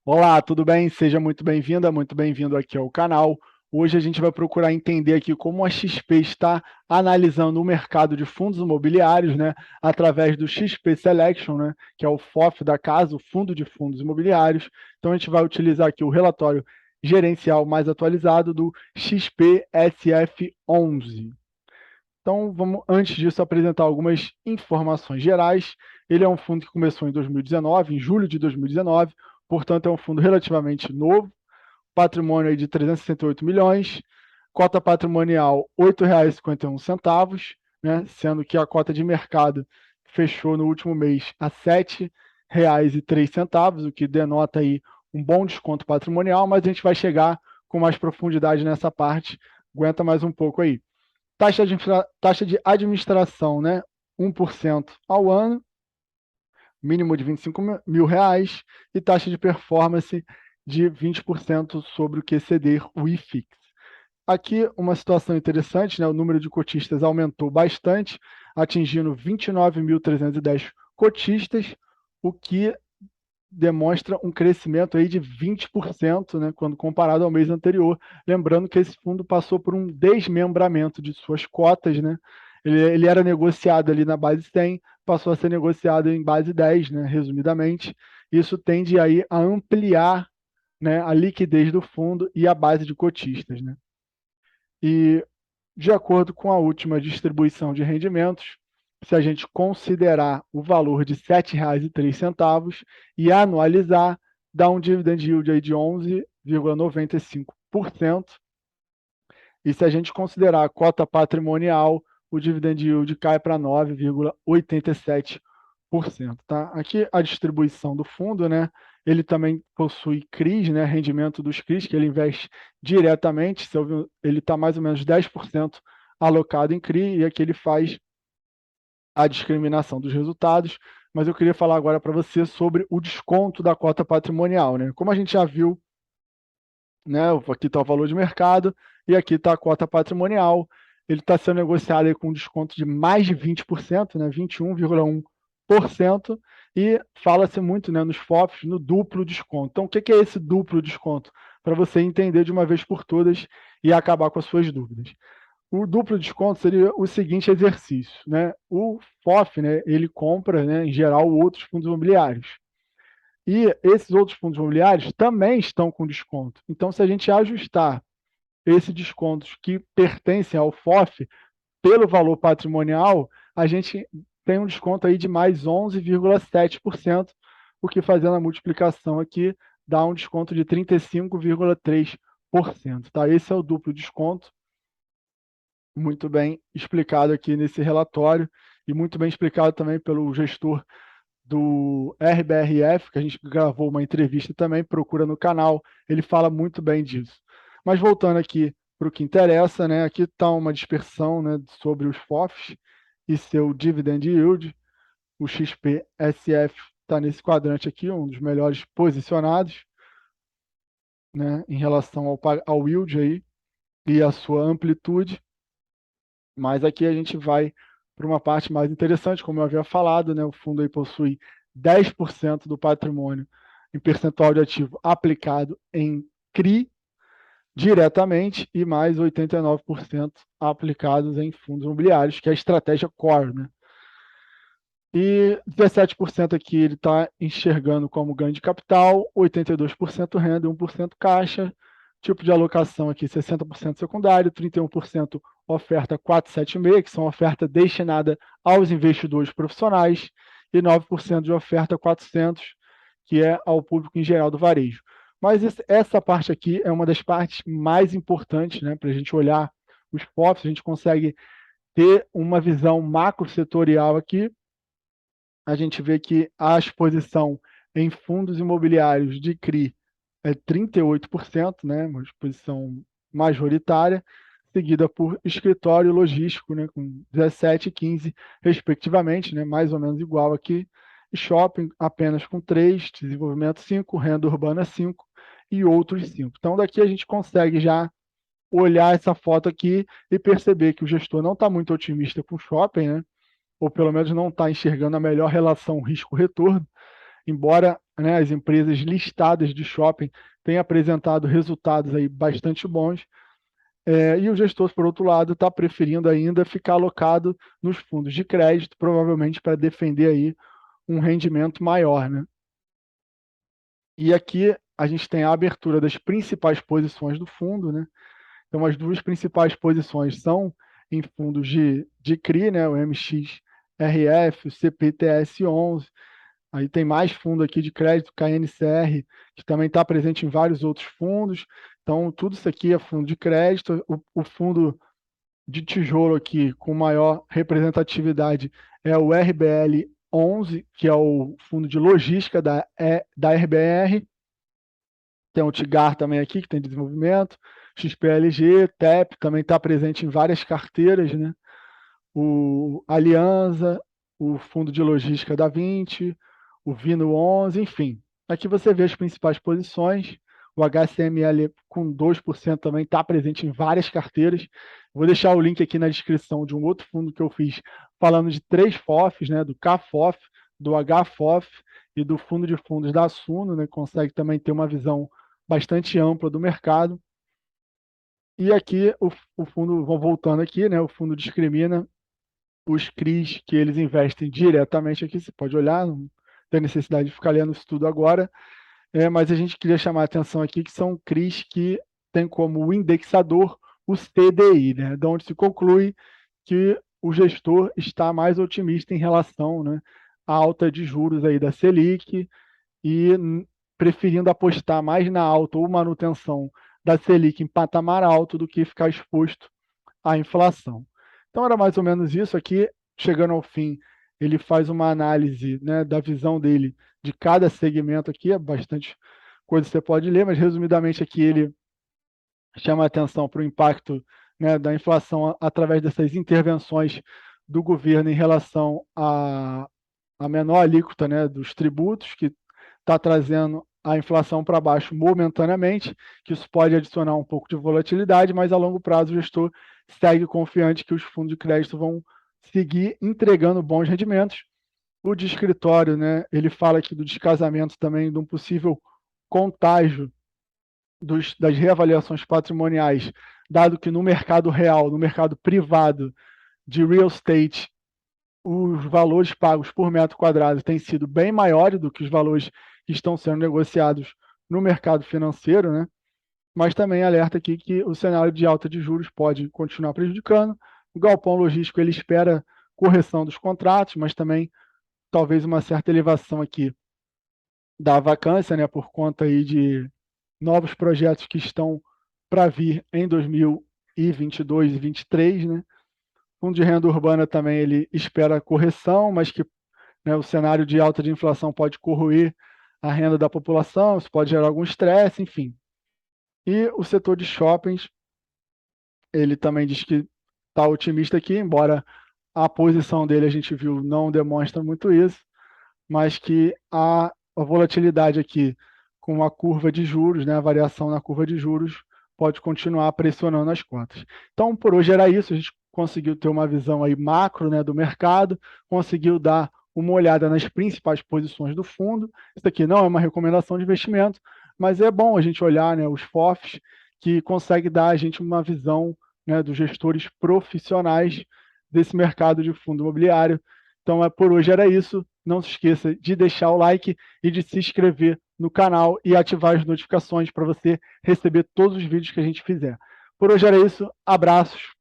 Olá, tudo bem? Seja muito bem-vinda, muito bem-vindo aqui ao canal. Hoje a gente vai procurar entender aqui como a XP está analisando o mercado de fundos imobiliários, né, através do XP Selection, né, que é o FOF da casa, o Fundo de Fundos Imobiliários. Então a gente vai utilizar aqui o relatório gerencial mais atualizado do XP SF11. Então, vamos, antes disso, apresentar algumas informações gerais. Ele é um fundo que começou em 2019, em julho de 2019, portanto, é um fundo relativamente novo, patrimônio aí de 368 milhões, cota patrimonial R$ 8,51, né, sendo que a cota de mercado fechou no último mês a R$ 7,03, o que denota aí um bom desconto patrimonial, mas a gente vai chegar com mais profundidade nessa parte. Aguenta mais um pouco aí. Taxa de administração, né? 1% ao ano, mínimo de 25 mil reais, e taxa de performance de 20% sobre o que exceder o IFIX. Aqui, uma situação interessante, né? O número de cotistas aumentou bastante, atingindo 29.310 cotistas, o que demonstra um crescimento aí de 20%, né, quando comparado ao mês anterior. Lembrando que esse fundo passou por um desmembramento de suas cotas, né? Ele era negociado ali na base 100, passou a ser negociado em base 10, né, resumidamente. Isso tende aí a ampliar, né, a liquidez do fundo e a base de cotistas, né? E de acordo com a última distribuição de rendimentos, se a gente considerar o valor de R$ 7,03 e anualizar, dá um dividend yield aí de 11,95%. E se a gente considerar a cota patrimonial, o dividend yield cai para 9,87%. Tá? Aqui a distribuição do fundo, né? Ele também possui CRIs, né? Rendimento dos CRIs, que ele investe diretamente, ele está mais ou menos 10% alocado em CRI, e aqui ele faz a discriminação dos resultados, mas eu queria falar agora para você sobre o desconto da cota patrimonial, né? Como a gente já viu, né? Aqui está o valor de mercado e aqui está a cota patrimonial. Ele está sendo negociado aí com um desconto de mais de 20%, né? 21,1%, e fala-se muito, né, nos FOFs no duplo desconto. Então, o que é esse duplo desconto? Para você entender de uma vez por todas e acabar com as suas dúvidas. O duplo desconto seria o seguinte exercício, né? O FOF, né, ele compra, né, em geral, outros fundos imobiliários. E esses outros fundos imobiliários também estão com desconto. Então, se a gente ajustar esses descontos que pertencem ao FOF pelo valor patrimonial, a gente tem um desconto aí de mais 11,7%, o que, fazendo a multiplicação aqui, dá um desconto de 35,3%. Tá? Esse é o duplo desconto, muito bem explicado aqui nesse relatório, e muito bem explicado também pelo gestor do RBRF, que a gente gravou uma entrevista também, procura no canal, ele fala muito bem disso. Mas voltando aqui para o que interessa, né, aqui está uma dispersão, né, sobre os FOFs e seu dividend yield. O XPSF está nesse quadrante aqui, um dos melhores posicionados, né, em relação ao yield aí e a sua amplitude. Mas aqui a gente vai para uma parte mais interessante, como eu havia falado, né? O fundo aí possui 10% do patrimônio em percentual de ativo aplicado em CRI diretamente e mais 89% aplicados em fundos imobiliários, que é a estratégia core, né? E 17% aqui ele está enxergando como ganho de capital, 82% renda e 1% caixa. Tipo de alocação aqui, 60% secundário, 31% oferta 476, que são oferta destinada aos investidores profissionais, e 9% de oferta 400, que é ao público em geral do varejo. Mas essa parte aqui é uma das partes mais importantes, né, para a gente olhar os FOFs, a gente consegue ter uma visão macro setorial aqui. A gente vê que a exposição em fundos imobiliários de CRI é 38%, né, uma exposição majoritária, seguida por escritório logístico, né, com 17 e 15, respectivamente, né, mais ou menos igual aqui, e shopping apenas com 3, desenvolvimento 5, renda urbana 5 e outros 5. Então, daqui a gente consegue já olhar essa foto aqui e perceber que o gestor não está muito otimista com o shopping, né, ou pelo menos não está enxergando a melhor relação risco-retorno, embora, né, as empresas listadas de shopping tenham apresentado resultados aí bastante bons, e o gestor, por outro lado, está preferindo ainda ficar alocado nos fundos de crédito, provavelmente para defender aí um rendimento maior, né? E aqui a gente tem a abertura das principais posições do fundo, né? Então, as duas principais posições são em fundos de CRI, né? O MXRF, o CPTS11. Aí tem mais fundo aqui de crédito, KNCR, que também está presente em vários outros fundos. Então, tudo isso aqui é fundo de crédito. O fundo de tijolo aqui com maior representatividade é o RBL 11, que é o fundo de logística da RBR. Tem o TIGAR também aqui, que tem desenvolvimento, XPLG, TEP, também está presente em várias carteiras, né? O Aliança, o fundo de logística da 20, o Vino 11, enfim. Aqui você vê as principais posições. O HCML com 2% também está presente em várias carteiras. Vou deixar o link aqui na descrição de um outro fundo que eu fiz falando de 3 FOFs, né, do KFOF, do HFOF e do fundo de fundos da Suno, né, consegue também ter uma visão bastante ampla do mercado. E aqui o fundo, vão voltando aqui, né, o fundo discrimina os CRIs que eles investem diretamente aqui, você pode olhar, não tem necessidade de ficar lendo isso tudo agora, mas a gente queria chamar a atenção aqui que são CRIs que têm como indexador o CDI, né, de onde se conclui que o gestor está mais otimista em relação, né, à alta de juros aí da Selic e preferindo apostar mais na alta ou manutenção da Selic em patamar alto do que ficar exposto à inflação. Então era mais ou menos isso aqui, chegando ao fim, ele faz uma análise, né, da visão dele de cada segmento aqui, é bastante coisa que você pode ler, mas resumidamente aqui ele chama a atenção para o impacto, né, da inflação através dessas intervenções do governo em relação à menor alíquota, né, dos tributos, que está trazendo a inflação para baixo momentaneamente, que isso pode adicionar um pouco de volatilidade, mas a longo prazo o gestor segue confiante que os fundos de crédito vão seguir entregando bons rendimentos. O de escritório, né, ele fala aqui do descasamento também, de um possível contágio das reavaliações patrimoniais, dado que no mercado real, no mercado privado de real estate, os valores pagos por metro quadrado têm sido bem maiores do que os valores que estão sendo negociados no mercado financeiro, né? Mas também alerta aqui que o cenário de alta de juros pode continuar prejudicando. O galpão logístico ele espera correção dos contratos, mas também talvez uma certa elevação aqui da vacância, né, por conta aí de novos projetos que estão para vir em 2022 e 2023, né? O fundo de renda urbana também ele espera correção, mas que, né, o cenário de alta de inflação pode corroer a renda da população, isso pode gerar algum estresse, enfim. E o setor de shoppings, ele também diz que está otimista aqui, embora a posição dele a gente viu não demonstra muito isso, mas que a volatilidade aqui com a curva de juros, né, a variação na curva de juros, pode continuar pressionando as contas. Então, por hoje era isso, a gente conseguiu ter uma visão aí macro, né, do mercado, conseguiu dar uma olhada nas principais posições do fundo. Isso aqui não é uma recomendação de investimento, mas é bom a gente olhar, né, os FOFs, que consegue dar a gente uma visão, né, dos gestores profissionais desse mercado de fundo imobiliário. Então, por hoje era isso. Não se esqueça de deixar o like e de se inscrever no canal e ativar as notificações para você receber todos os vídeos que a gente fizer. Por hoje era isso. Abraços.